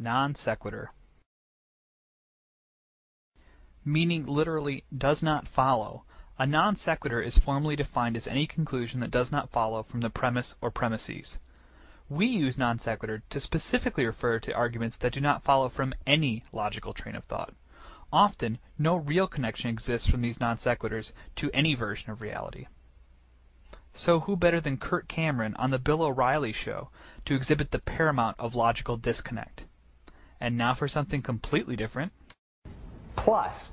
Non-sequitur. Meaning literally does not follow. A non sequitur is formally defined as any conclusion that does not follow from the premise or premises. We use non sequitur to specifically refer to arguments that do not follow from any logical train of thought. Often, no real connection exists from these non sequiturs to any version of reality. So who better than Kirk Cameron on the Bill O'Reilly Show to exhibit the paramount of logical disconnect? And now for something completely different. Plus,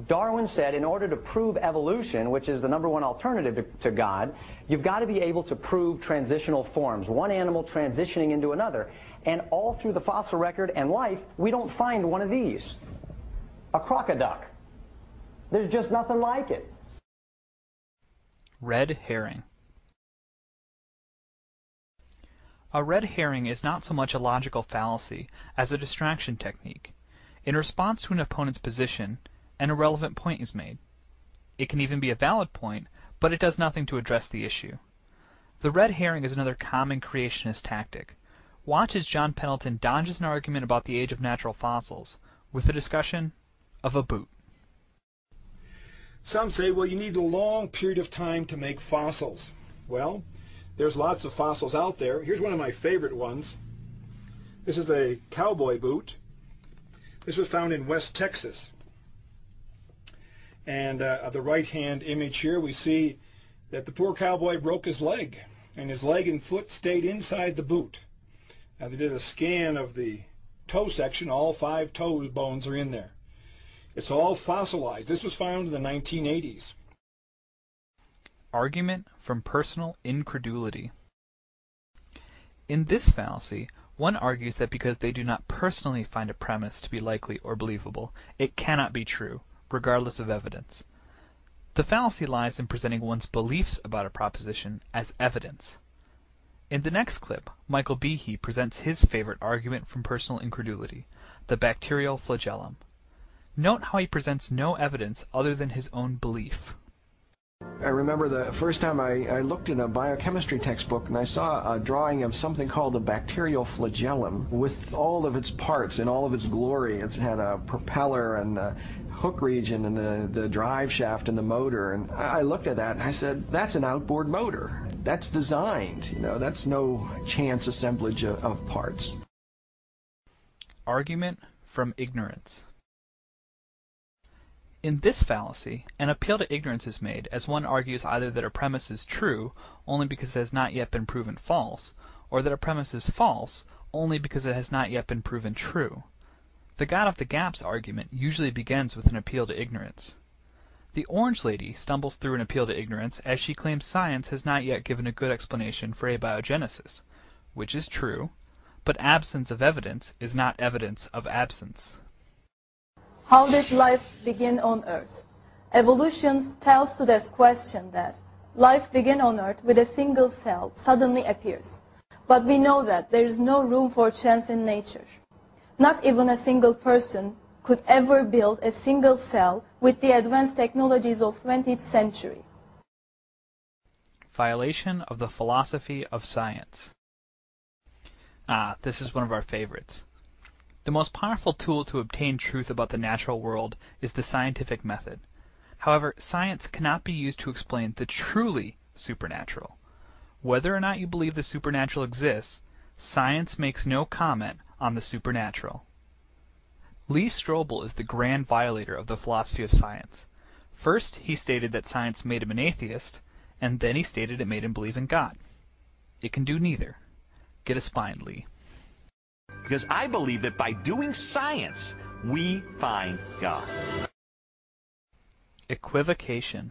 Darwin said in order to prove evolution, which is the #1 alternative to God, you've got to be able to prove transitional forms, one animal transitioning into another. And all through the fossil record and life, we don't find one of these. A crocoduck. There's just nothing like it. Red herring. A red herring is not so much a logical fallacy as a distraction technique. In response to an opponent's position, an irrelevant point is made. It can even be a valid point, but it does nothing to address the issue. The red herring is another common creationist tactic. Watch as John Pendleton dodges an argument about the age of natural fossils with the discussion of a boot. Some say, well, you need a long period of time to make fossils. Well, there's lots of fossils out there. Here's one of my favorite ones. This is a cowboy boot. This was found in West Texas. And the right-hand image here, we see that the poor cowboy broke his leg, and his leg and foot stayed inside the boot. Now, they did a scan of the toe section. All 5 toe bones are in there. It's all fossilized. This was found in the 1980s. Argument from personal incredulity. In this fallacy, one argues that because they do not personally find a premise to be likely or believable, it cannot be true, regardless of evidence. The fallacy lies in presenting one's beliefs about a proposition as evidence. In the next clip, Michael Behe presents his favorite argument from personal incredulity, the bacterial flagellum. Note how he presents no evidence other than his own belief. I remember the first time I looked in a biochemistry textbook and I saw a drawing of something called a bacterial flagellum with all of its parts in all of its glory. It's had a propeller and the hook region and the drive shaft and the motor. And I looked at that and I said, that's an outboard motor. That's designed. You know, that's no chance assemblage of parts. Argument from ignorance. In this fallacy, an appeal to ignorance is made as one argues either that a premise is true only because it has not yet been proven false, or that a premise is false only because it has not yet been proven true. The God of the Gaps argument usually begins with an appeal to ignorance. The Orange Lady stumbles through an appeal to ignorance as she claims science has not yet given a good explanation for abiogenesis, which is true, but absence of evidence is not evidence of absence. How did life begin on Earth? Evolution tells to this question that life began on Earth with a single cell suddenly appears. But we know that there is no room for chance in nature. Not even a single person could ever build a single cell with the advanced technologies of 20th century. Violation of the philosophy of science. This is one of our favorites. The most powerful tool to obtain truth about the natural world is the scientific method. However, science cannot be used to explain the truly supernatural. Whether or not you believe the supernatural exists, science makes no comment on the supernatural. Lee Strobel is the grand violator of the philosophy of science. First, he stated that science made him an atheist, and then he stated it made him believe in God. It can do neither. Get a spine, Lee. Because I believe that by doing science, we find God. Equivocation.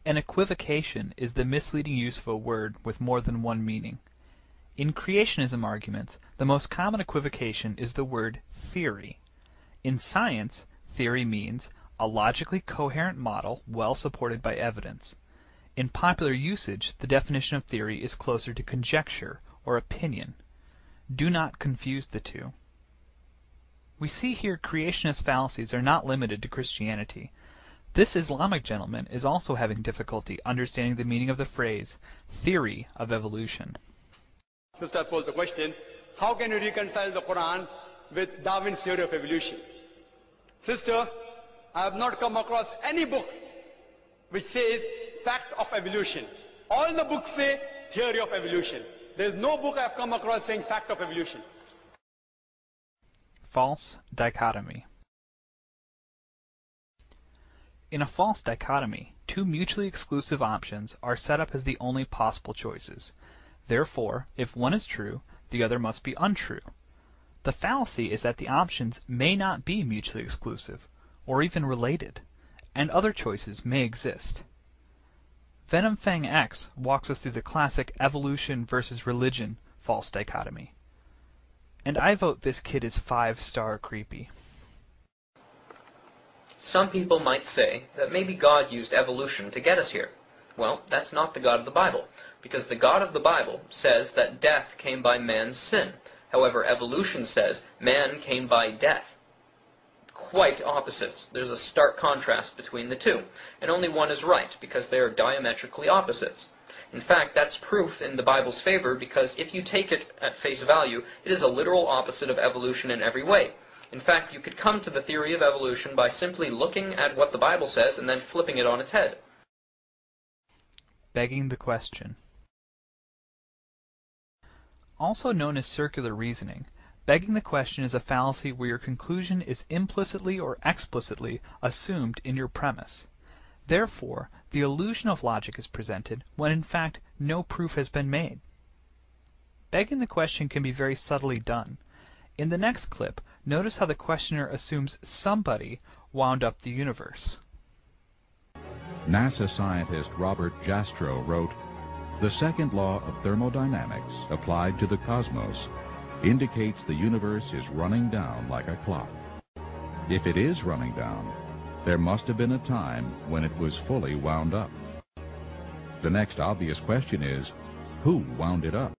An equivocation is the misleading use of a word with more than one meaning. In creationism arguments, the most common equivocation is the word theory. In science, theory means a logically coherent model well supported by evidence. In popular usage, the definition of theory is closer to conjecture or opinion. Do not confuse the two. We see here creationist fallacies are not limited to Christianity. This Islamic gentleman is also having difficulty understanding the meaning of the phrase, theory of evolution. Sister posed the question, how can you reconcile the Quran with Darwin's theory of evolution? Sister, I have not come across any book which says fact of evolution. All the books say theory of evolution. There is no book I have come across saying fact of evolution. False dichotomy. In a false dichotomy, two mutually exclusive options are set up as the only possible choices. Therefore, if one is true, the other must be untrue. The fallacy is that the options may not be mutually exclusive, or even related, and other choices may exist. Venom Fang X walks us through the classic evolution versus religion false dichotomy. And I vote this kid is 5-star creepy. Some people might say that maybe God used evolution to get us here. Well, that's not the God of the Bible, because the God of the Bible says that death came by man's sin. However, evolution says man came by death. Quite opposites. There's a stark contrast between the two, and only one is right, because they are diametrically opposites. In fact, that's proof in the Bible's favor, because if you take it at face value, it is a literal opposite of evolution in every way. In fact, you could come to the theory of evolution by simply looking at what the Bible says and then flipping it on its head. Begging the question. Also known as circular reasoning, begging the question is a fallacy where your conclusion is implicitly or explicitly assumed in your premise. Therefore, the illusion of logic is presented when in fact no proof has been made. Begging the question can be very subtly done. In the next clip, notice how the questioner assumes somebody wound up the universe. NASA scientist Robert Jastrow wrote, "The second law of thermodynamics applied to the cosmos indicates the universe is running down like a clock. If it is running down, there must have been a time when it was fully wound up. The next obvious question is, who wound it up?"